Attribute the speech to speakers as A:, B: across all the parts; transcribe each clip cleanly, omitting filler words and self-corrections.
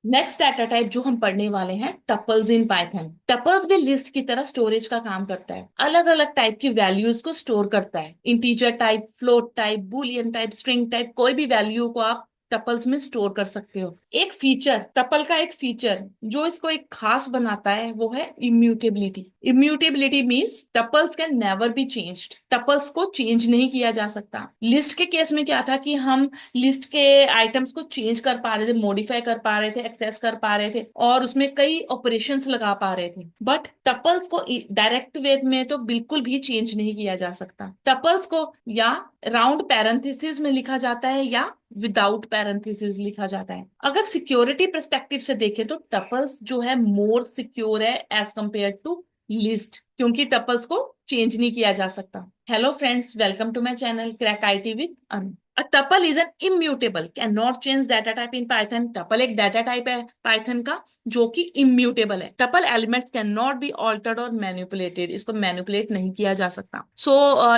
A: Next data type जो हम पढ़ने वाले हैं, टपल्स इन पाइथन। टपल्स भी लिस्ट की तरह स्टोरेज का काम करता है, अलग अलग टाइप की वैल्यूज को स्टोर करता है। Integer type, float type, Boolean type, string type, कोई भी वैल्यू को आप टपल्स में स्टोर कर सकते हो। एक फीचर, टपल का एक फीचर जो इसको एक खास बनाता है वो है immutability. Immutability means tuples can never be changed. Tuples को चेंज नहीं किया जा सकता। लिस्ट के केस में क्या था कि हम लिस्ट के आइटम्स को चेंज कर पा रहे थे, मॉडिफाई कर पा रहे थे, एक्सेस कर पा रहे थे और उसमें कई ऑपरेशंस लगा पा रहे थे। बट टपल्स को डायरेक्ट वे में तो बिल्कुल भी चेंज नहीं किया जा सकता। टपल्स को या राउंड पैरेंथेसिस में लिखा जाता है या विदाउट पैरेंथेसिस लिखा जाता है। अगर सिक्योरिटी परस्पेक्टिव से देखें तो टपल्स जो है मोर सिक्योर है एज कंपेयर टू लिस्ट, क्योंकि टपल्स को चेंज नहीं किया जा सकता। Hello friends, welcome to my channel crack IT with Anu. A tuple is an immutable, cannot change data type in Python. Tuple एक data type है Python का जो कि immutable है। Tuple elements cannot be altered or manipulated. इसको manipulate नहीं किया जा सकता।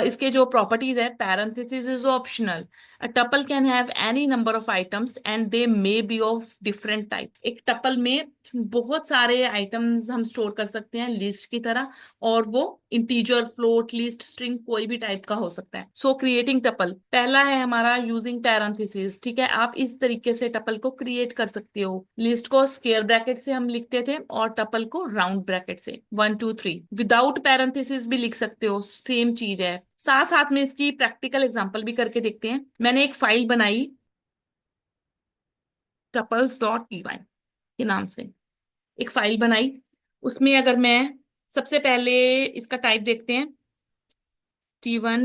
A: इसके जो properties है, parenthesis is optional. A tuple can have any number of items and they may be of different type. एक tuple में बहुत सारे items हम store कर सकते हैं list की तरह, और वो इंटीजर, फ्लोट, लिस्ट, स्ट्रिंग कोई भी टाइप का हो सकता है। सो क्रिएटिंग टपल, पहला है हमारा यूजिंग पैरेंथेसिस। ठीक है, आप इस तरीके से टपल को क्रिएट कर सकते हो। लिस्ट को स्क्वायर ब्रैकेट से हम लिखते थे और टपल को राउंड ब्रैकेट से, 1 2 3। विदाउट पैरेंथेसिस भी लिख सकते हो, सेम चीज है। साथ साथ में इसकी प्रैक्टिकल एग्जांपल भी करके देखते हैं। मैंने एक फाइल बनाई टपल्स.py के नाम से, एक फाइल बनाई। उसमें अगर मैं सबसे पहले इसका टाइप देखते हैं, T1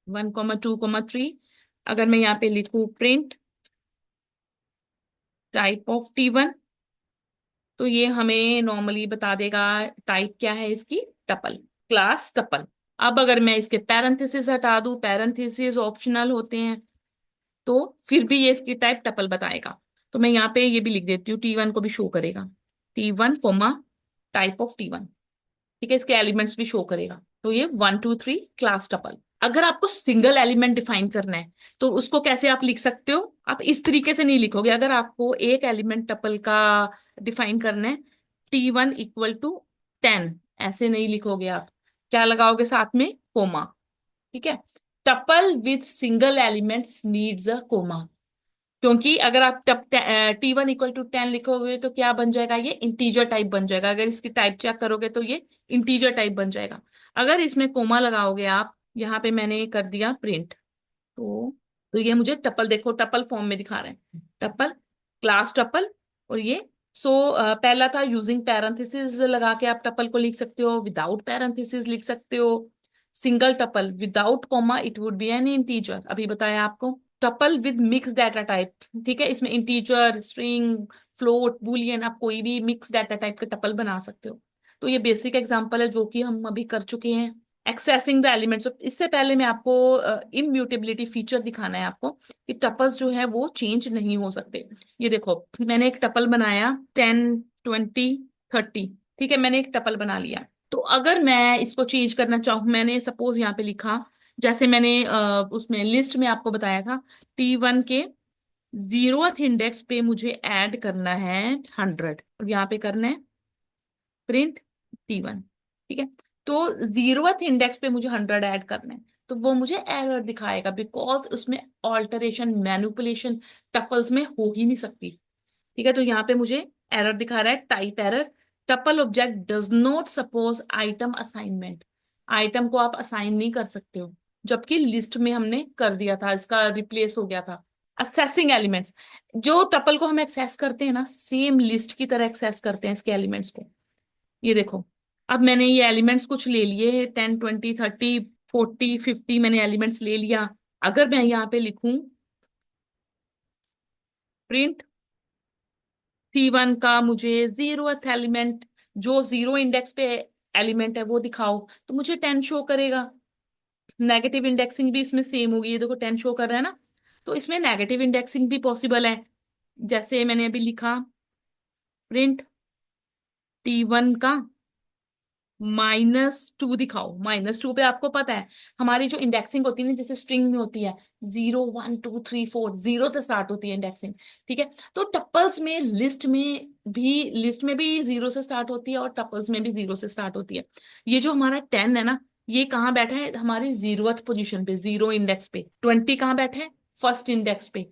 A: 1 2 3। अगर मैं यहाँ पे लिखूं प्रिंट टाइप ऑफ T1, तो ये हमें नॉर्मली बता देगा टाइप क्या है इसकी, टपल, क्लास टपल। अब अगर मैं इसके पैरेंथेसिस हटा दूं, पैरेंथेसिस ऑप्शनल होते हैं, तो फिर भी ये इसकी टाइप टपल बताएगा। तो मैं यहाँ पे ये भी लिख देती हूँ, T1 को भी शो करेगा, T1 coma type of T1। ठीक है, इसके एलिमेंट्स भी शो करेगा। तो ये 1 2 3 क्लास टपल। अगर आपको सिंगल एलिमेंट डिफाइन करना है तो उसको कैसे आप लिख सकते हो, आप इस तरीके से नहीं लिखोगे। अगर आपको एक एलिमेंट टपल का डिफाइन करना है, T1 = 10, ऐसे नहीं लिखोगे आप। क्या लगाओगे साथ में, कोमा। ठीक है, tuple with single elements needs a comma, क्योंकि अगर आप T1 = 10 लिखोगे तो क्या बन जाएगा, ये इंटीजर टाइप बन जाएगा। अगर इसकी टाइप चेक करोगे तो ये इंटीजर टाइप बन जाएगा। अगर इसमें कोमा लगाओगे आप, यहाँ पे मैंने कर दिया प्रिंट, तो ये मुझे टपल, देखो टपल फॉर्म में दिखा रहे हैं, टपल, क्लास टपल। और ये पहला था यूजिंग पैरेंथेसिस लगा के आप टपल को लिख सकते हो, विदाउट पैरेंथेसिस लिख सकते हो। Single tuple without comma it would be N integer, अभी बताया आपको। Tuple with mix data type, ठीक है, इसमें इंटीजर, स्ट्रिंग, फ्लोट, बुलियन, आप कोई भी मिक्स डाटा टाइप के टपल बना सकते हो। तो ये बेसिक एग्जांपल है जो कि हम अभी कर चुके हैं। एक्सेसिंग द एलिमेंट्स, इससे पहले मैं आपको इम्यूटेबिलिटी फीचर दिखाना है आपको कि टपल्स जो है वो चेंज नहीं हो सकते। ये देखो, मैंने एक टपल बनाया 10 20 30। ठीक है, मैंने एक टपल बना लिया। तो अगर मैं इसको चेंज करना चाहूँ, मैंने सपोज यहाँ पे लिखा, जैसे मैंने उसमें लिस्ट में आपको बताया था, T1 के 0th इंडेक्स पे मुझे ऐड करना है 100, और यहाँ पे करना है प्रिंट T1। ठीक है, तो 0th इंडेक्स पे मुझे 100 ऐड करना है, तो वो मुझे एरर दिखाएगा, बिकॉज उसमें ऑल्टरेशन, मैनिपुलेशन टपल्स में हो ही नहीं सकती। ठीक है, तो यहाँ पे मुझे एरर दिखा रहा है, type error, tuple object does not suppose item assignment. Item को आप असाइन नहीं कर सकते हो, जबकि लिस्ट में हमने कर दिया था, इसका रिप्लेस हो गया था। असेसिंग एलिमेंट्स, जो टपल को हम एक्सेस करते हैं ना, सेम लिस्ट की तरह एक्सेस करते हैं इसके एलिमेंट्स को। ये देखो, अब मैंने ये एलिमेंट्स कुछ ले लिए, 10 20 30 40 50, मैंने एलिमेंट्स ले लिया। अगर मैं यहाँ पे लिखूं प्रिंट T1 का मुझे 0th एलिमेंट, जो 0 इंडेक्स पे एलिमेंट है वो दिखाओ, तो मुझे 10 शो करेगा। नेगेटिव इंडेक्सिंग भी इसमें सेम होगी, ये देखो 10 शो कर रहा है ना। तो इसमें नेगेटिव इंडेक्सिंग भी पॉसिबल है। जैसे मैंने अभी लिखा प्रिंट T1 का -2 दिखाओ। -2 पे आपको पता है हमारी जो इंडेक्सिंग होती है ना, जैसे स्ट्रिंग में होती है 0 1 2 3 4, जीरो से स्टार्ट होती है इंडेक्सिंग। ठीक है, तो टप्पल्स में लिस्ट में भी जीरो से स्टार्ट होती है और टप्पल्स में भी जीरो से स्टार्ट होती है। ये जो हमारा 10 है ना, ये कहाँ बैठा है हमारी 0th पोजीशन पे, 0 इंडेक्स पे। 20 कहाँ बैठा है, फर्स्ट इंडेक्स पे।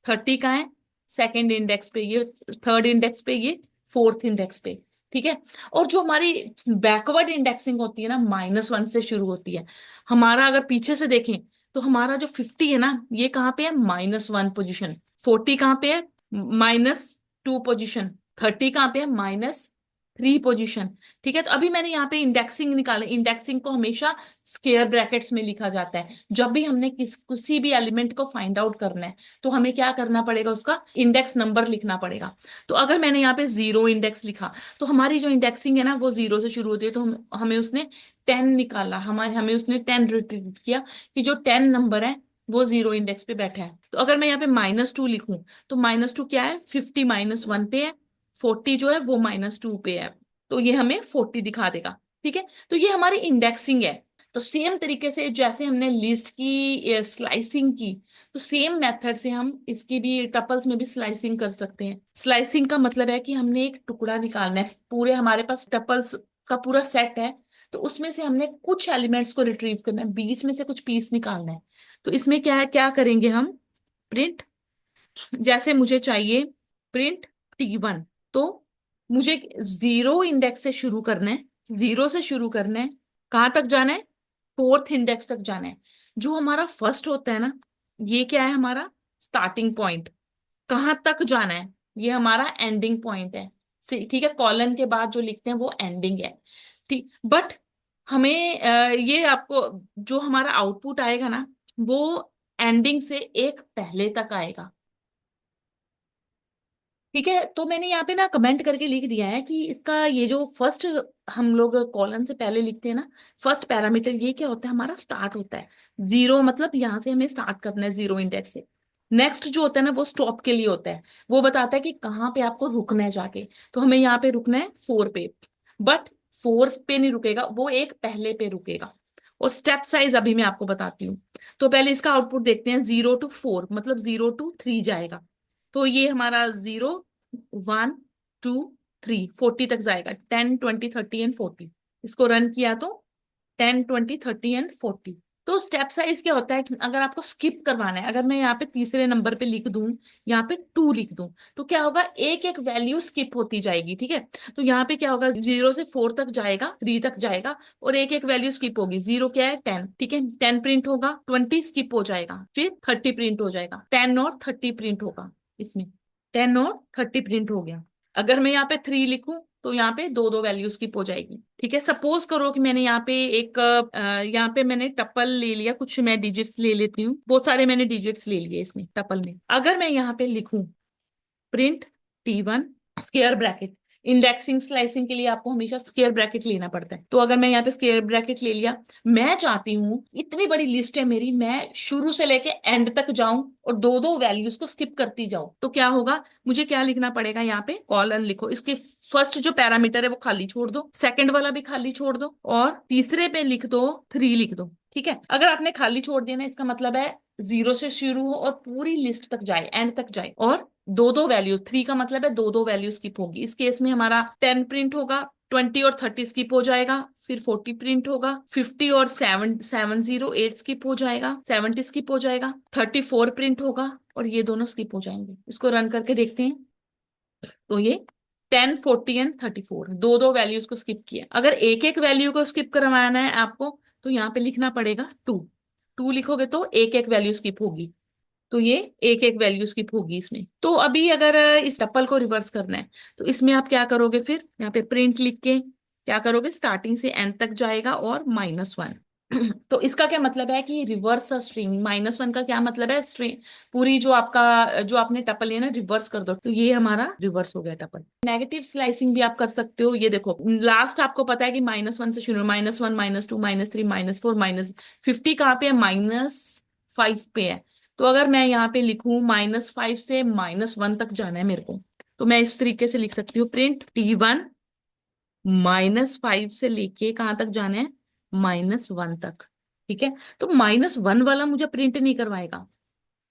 A: 30 कहाँ है, सेकेंड इंडेक्स पे। ये थर्ड इंडेक्स पे, ये फोर्थ इंडेक्स पे। ठीक है, और जो हमारी बैकवर्ड इंडेक्सिंग होती है ना, -1 से शुरू होती है। हमारा अगर पीछे से देखें तो हमारा जो 50 है ना, ये कहाँ पे है, -1 पोजीशन। 40 कहाँ पे है, -2 पोजीशन। 30 कहाँ पे है, -3 पोजीशन। ठीक है, तो अभी मैंने यहाँ पे इंडेक्सिंग निकाले। इंडेक्सिंग को हमेशा स्क्वायर ब्रैकेट्स में लिखा जाता है। जब भी हमने किसी भी एलिमेंट को फाइंड आउट करना है तो हमें क्या करना पड़ेगा, उसका इंडेक्स नंबर लिखना पड़ेगा। तो अगर मैंने यहाँ पे 0 इंडेक्स लिखा, तो हमारी जो इंडेक्सिंग है ना वो 0 से शुरू होती है। तो हमें उसने 10 निकाला, हमें उसने 10 रिट्रीव किया कि जो 10 नंबर है वो 0 इंडेक्स पे बैठा है। तो अगर मैं यहाँ पे -2 लिखूं, तो -2 क्या है, 50 -1 पे है। 40 जो है वो -2 पे है, तो ये हमें 40 दिखा देगा। ठीक है, तो ये हमारी इंडेक्सिंग है। तो सेम तरीके से जैसे हमने लिस्ट की स्लाइसिंग की, तो सेम मेथड से हम इसकी भी टपल्स में भी स्लाइसिंग कर सकते हैं। स्लाइसिंग का मतलब है कि हमने एक टुकड़ा निकालना है। पूरे हमारे पास टपल्स का पूरा सेट है, तो उसमें से हमने कुछ एलिमेंट्स को रिट्रीव करना है, बीच में से कुछ पीस निकालना है। तो इसमें क्या है, क्या करेंगे हम, प्रिंट, जैसे मुझे चाहिए प्रिंट T1। तो मुझे 0 इंडेक्स से शुरू करना है, 0 से शुरू करना है। कहाँ तक जाना है, फोर्थ इंडेक्स तक जाना है। जो हमारा फर्स्ट होता है ना, ये क्या है, हमारा स्टार्टिंग पॉइंट। कहाँ तक जाना है, ये हमारा एंडिंग पॉइंट है। ठीक है, कॉलन के बाद जो लिखते हैं वो एंडिंग है। ठीक, बट हमें ये आपको जो हमारा आउटपुट आएगा ना, वो एंडिंग से एक पहले तक आएगा। ठीक है, तो मैंने यहाँ पे ना कमेंट करके लिख दिया है कि इसका ये जो फर्स्ट हम लोग कॉलन से पहले लिखते हैं ना, फर्स्ट पैरामीटर, ये क्या होता है, हमारा स्टार्ट होता है। 0 मतलब यहाँ से हमें स्टार्ट करना है 0 इंडेक्स से। नेक्स्ट जो होता है ना वो स्टॉप के लिए होता है। वो बताता है कि कहाँ पे आपको रुकना है जाके। तो हमें यहाँ पे रुकना है 4 पे, बट 4 पे नहीं रुकेगा, वो एक पहले पे रुकेगा। और स्टेप साइज अभी मैं आपको बताती हूँ। तो पहले इसका आउटपुट देखते हैं, 0 to 4 मतलब 0 to 3 जाएगा। तो ये हमारा 0 1 2 3 40 तक जाएगा। 10 20 30 एंड 40, इसको रन किया तो 10 20 30 एंड 40। तो स्टेप साइज क्या होता है कि अगर आपको स्किप करवाना है, अगर मैं यहाँ पे तीसरे नंबर पे लिख दूं, यहाँ पे 2 लिख दूं, तो क्या होगा, एक एक वैल्यू स्किप होती जाएगी। ठीक है, तो यहाँ पे क्या होगा, 0 से 4 तक जाएगा, 3 तक जाएगा, और एक एक वैल्यू स्किप होगी। 0 क्या है, 10। ठीक है, 10 प्रिंट होगा, 20 स्किप हो जाएगा, फिर 30 प्रिंट हो जाएगा, 10 और 30 प्रिंट होगा इसमें। 10 और 30 प्रिंट हो गया। अगर मैं यहाँ पे 3 लिखूं, तो यहाँ पे दो दो वैल्यू स्किप हो जाएगी। ठीक है, सपोज करो कि मैंने यहाँ पे एक यहाँ पे मैंने टपल ले लिया, कुछ मैं डिजिट्स ले लेती हूँ, बहुत सारे मैंने डिजिट्स ले लिए इसमें टपल में। अगर मैं यहाँ पे लिखूं print T1 square bracket, indexing slicing के लिए आपको हमेशा स्क्वायर ब्रैकेट लेना पड़ता है। तो अगर मैं यहाँ पे स्क्वायर ब्रैकेट ले लिया, मैं चाहती हूँ, इतनी बड़ी लिस्ट है मेरी, मैं शुरू से लेके एंड तक जाऊं और दो दो वैल्यूज को स्किप करती जाऊं, तो क्या होगा, मुझे क्या लिखना पड़ेगा, यहाँ पे कॉलन लिखो। इसके फर्स्ट जो पैरामीटर है वो खाली छोड़ दो, सेकंड वाला भी खाली छोड़ दो, और तीसरे पे लिख दो 3 लिख दो। ठीक है, अगर आपने खाली छोड़ दिया ना, इसका मतलब है 0 से शुरू हो और पूरी लिस्ट तक जाए, एंड तक जाए, और दो दो वैल्यूज, 3 का मतलब है दो दो वैल्यू स्किप होगी। इस केस में हमारा 10 प्रिंट होगा, 20 और 30 स्किप हो जाएगा, फिर 40 प्रिंट होगा, 50 और 7 7 0 8 स्किप हो जाएगा, 70 स्किप हो जाएगा, 34 प्रिंट होगा, और ये दोनों स्किप हो जाएंगे। इसको रन करके देखते हैं, तो ये 10 40 एंड 34 दो दो वैल्यूज को स्किप किया। अगर एक एक वैल्यू को स्किप करवाना है आपको, तो यहाँ पे लिखना पड़ेगा 2। 2 लिखोगे तो एक एक वैल्यू स्किप होगी, तो ये एक एक वैल्यू स्किप होगी इसमें। तो अभी अगर इस टप्पल को रिवर्स करना है, तो इसमें आप क्या करोगे, फिर यहाँ पे प्रिंट लिख के क्या करोगे, स्टार्टिंग से एंड तक जाएगा और -1। तो इसका क्या मतलब है कि रिवर्स स्ट्रिंग, -1 का क्या मतलब है, स्ट्रिंग पूरी जो आपका जो आपने टपल है ना, रिवर्स कर दो, तो ये हमारा रिवर्स हो गया टपल। नेगेटिव स्लाइसिंग भी आप कर सकते हो। ये देखो, लास्ट आपको पता है कि -1 से शुरू, -1 -2 -3 -4 -50 कहाँ पे है, -5 पे है। तो अगर मैं यहाँ पे लिखूं -5 से -1 तक जाना है मेरे को, तो मैं इस तरीके से लिख सकती हूँ, प्रिंट T1 -5 से लेके कहाँ तक जाना है, -1 तक। ठीक है, तो -1 वाला मुझे प्रिंट नहीं करवाएगा,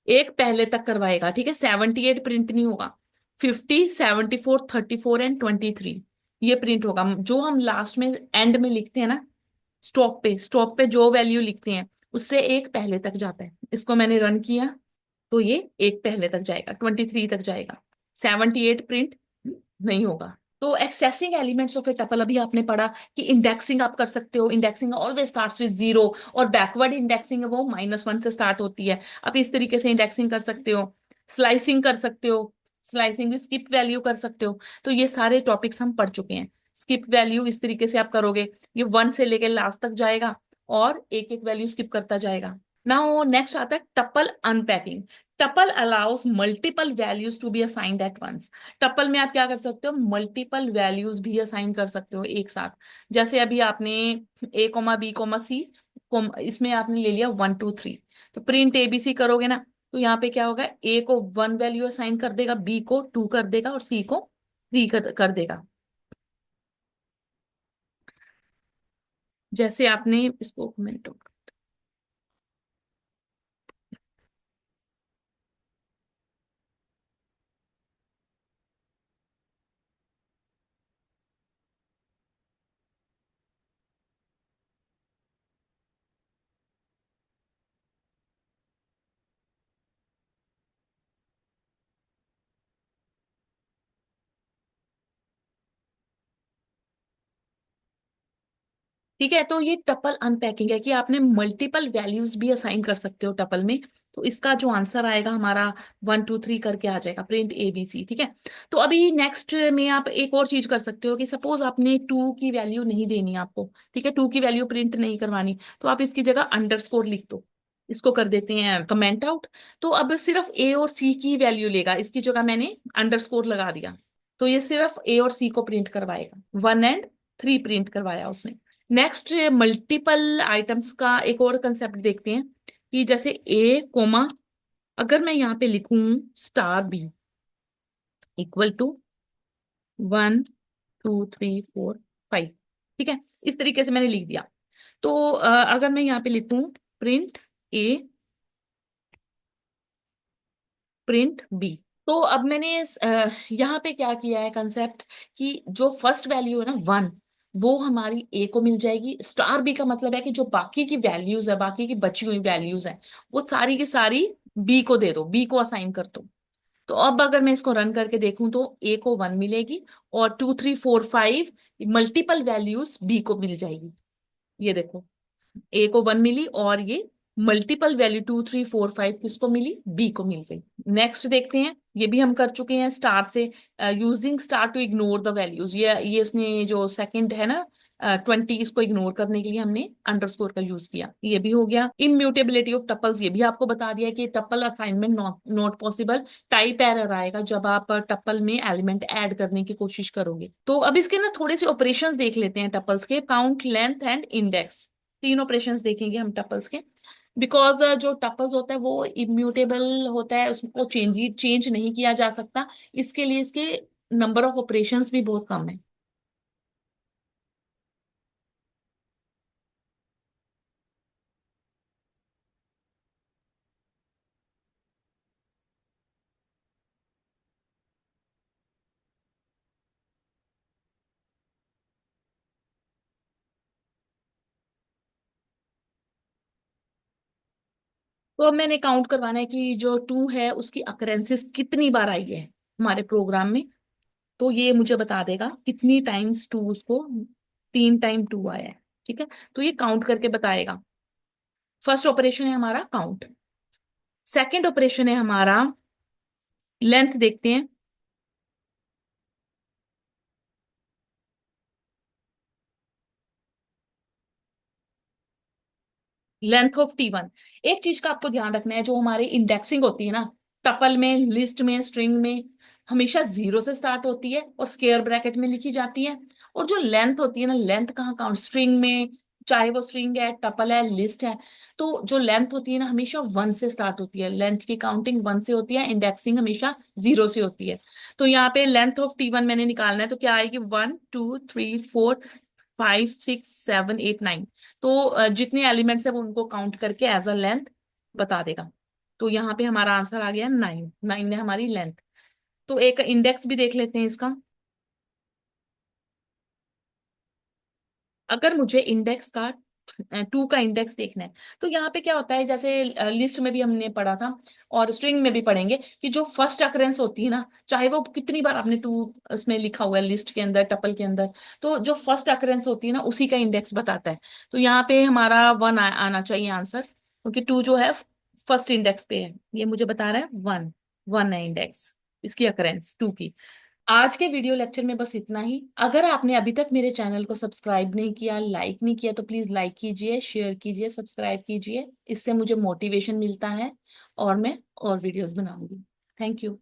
A: एक पहले तक करवाएगा। ठीक है, 78 प्रिंट नहीं होगा, 50, 74, 34 एंड 23 ये प्रिंट होगा। जो हम लास्ट में एंड में लिखते हैं ना, स्टॉप पे जो वैल्यू लिखते हैं उससे एक पहले तक जाता है। इसको मैंने रन किया तो ये एक पहले तक जाएगा, 23 तक जाएगा, 78 प्रिंट नहीं होगा। तो accessing elements of A tuple अभी आपने पढ़ा कि इंडेक्सिंग आप कर सकते हो, इंडेक्सिंग ऑलवेज स्टार्ट्स विद 0, और बैकवर्ड इंडेक्सिंग है वो -1 से स्टार्ट होती है। आप इस तरीके से इंडेक्सिंग कर सकते हो, स्लाइसिंग कर सकते हो, स्लाइसिंग भी स्किप वैल्यू कर सकते हो। तो ये सारे टॉपिक्स हम पढ़ चुके हैं। स्किप वैल्यू इस तरीके से आप करोगे, ये 1 से लेके लास्ट तक जाएगा और एक एक वैल्यू स्किप करता जाएगा। नाउ नेक्स्ट आता है tuple unpacking. Tuple allows multiple values to be assigned at once. Tuple में आप क्या कर सकते हो, मल्टीपल वैल्यूज भी असाइन कर सकते हो एक साथ। जैसे अभी आपने A, B, C, इसमें आपने ले लिया 1, 2, 3, तो प्रिंट ABC करोगे ना, तो यहाँ पे क्या होगा, A को 1 वैल्यू असाइन कर देगा, B को 2 कर देगा और C को 3 कर देगा। जैसे आपने इसको मिनट, ठीक है। तो ये टपल अनपैकिंग है कि आपने मल्टीपल वैल्यूज भी असाइन कर सकते हो टपल में। तो इसका जो आंसर आएगा हमारा 1, 2, 3 करके आ जाएगा, प्रिंट ABC। ठीक है, तो अभी नेक्स्ट में आप एक और चीज कर सकते हो कि सपोज आपने 2 की वैल्यू नहीं देनी आपको, ठीक है, 2 की वैल्यू प्रिंट नहीं करवानी, तो आप इसकी जगह अंडरस्कोर लिख दो। इसको कर देते हैं कमेंट आउट। तो अब सिर्फ A और C की वैल्यू लेगा, इसकी जगह मैंने अंडरस्कोर लगा दिया, तो ये सिर्फ A और C को प्रिंट करवाएगा, 1 और 3 प्रिंट करवाया उसने। नेक्स्ट मल्टीपल आइटम्स का एक और कंसेप्ट देखते हैं कि जैसे A, अगर मैं यहाँ पे लिखूं *B इक्वल टू 1, 2, 3, 4, 5, ठीक है, इस तरीके से मैंने लिख दिया। तो अगर मैं यहाँ पे लिखूं प्रिंट A प्रिंट B, तो अब मैंने यहाँ पे क्या किया है कंसेप्ट कि जो फर्स्ट वैल्यू है ना 1, वो हमारी A को मिल जाएगी। *B का मतलब है कि जो बाकी की वैल्यूज है, बाकी की बची हुई वैल्यूज है, वो सारी की सारी B को दे दो, B को असाइन कर दो। तो अब अगर मैं इसको रन करके देखूं तो A को 1 मिलेगी और 2, 3, 4, 5 मल्टीपल वैल्यूज B को मिल जाएगी। ये देखो, A को 1 मिली और ये मल्टीपल वैल्यू 2, 3, 4, 5 किसको मिली, B को मिल गई। नेक्स्ट देखते हैं, ये भी हम कर चुके हैं स्टार से, using star to ignore the values. ये उसने जो सेकंड है ना 20, इसको इग्नोर करने के लिए हमने अंडरस्कोर का यूज किया, ये भी हो गया। इम्यूटेबिलिटी ऑफ टपल्स, ये भी आपको बता दिया कि tuple assignment not not possible, type error आएगा जब आप टपल में एलिमेंट ऐड करने की कोशिश करोगे। तो अब इसके ना थोड़े से ऑपरेशंस देख लेते हैं टपल्स के, count, length and index. 3 operations देखेंगे हम टपल्स के। बिकॉज जो टपल्स होता है वो इम्यूटेबल होता है, उसको चेंज नहीं किया जा सकता, इसके लिए इसके नंबर ऑफ ऑपरेशंस भी बहुत कम है। तो अब मैंने काउंट करवाना है कि जो 2 है उसकी अकरेंसेस कितनी बार आई है हमारे प्रोग्राम में। तो ये मुझे बता देगा कितनी टाइम्स 2 उसको, 3 टाइम 2 आया है। ठीक है, तो ये काउंट करके बताएगा। फर्स्ट ऑपरेशन है हमारा काउंट, सेकंड ऑपरेशन है हमारा लेंथ। देखते हैं, लेंथ ऑफ T1। एक चीज का आपको ध्यान रखना है, जो हमारी इंडेक्सिंग होती है ना टपल में, लिस्ट में, स्ट्रिंग में, हमेशा 0 से स्टार्ट होती है और स्क्वायर ब्रैकेट में लिखी जाती है। और जो लेंथ होती है ना, लेंथ कहाँ काउंट, स्ट्रिंग में, चाहे वो स्ट्रिंग है, टपल है, लिस्ट है, तो जो लेंथ होती है ना हमेशा 1 से स्टार्ट होती है, लेंथ की काउंटिंग 1 से होती है, इंडेक्सिंग हमेशा 0 से होती है। तो यहाँ पे लेंथ ऑफ T1 मैंने निकालना है, तो क्या आएगी, 1 2 3 4 5 6 7 8 9। तो जितने एलिमेंट्स है वो उनको काउंट करके एज अ लेंथ बता देगा। तो यहाँ पे हमारा आंसर आ गया 9, 9 है हमारी लेंथ। तो एक इंडेक्स भी देख लेते हैं इसका। अगर मुझे इंडेक्स का 2 का इंडेक्स देखना है, तो यहाँ पे क्या होता है, जैसे लिस्ट में भी हमने पढ़ा था और स्ट्रिंग में भी पढ़ेंगे कि जो फर्स्ट अकरेंस होती है ना, चाहे वो कितनी बार आपने 2 उसमें लिखा हुआ है लिस्ट के अंदर, टपल के अंदर, तो जो फर्स्ट अकरेंस होती है ना उसी का इंडेक्स बताता है। तो यहाँ पे हमारा 1 आना चाहिए आंसर, क्योंकि 2 जो है फर्स्ट इंडेक्स पे है, ये मुझे बता रहा है 1, 1 है इंडेक्स इसकी अकरेंस 2 की। आज के वीडियो लेक्चर में बस इतना ही। अगर आपने अभी तक मेरे चैनल को सब्सक्राइब नहीं किया, लाइक नहीं किया, तो प्लीज लाइक कीजिए, शेयर कीजिए, सब्सक्राइब कीजिए। इससे मुझे मोटिवेशन मिलता है और मैं और वीडियोस बनाऊंगी। Thank you.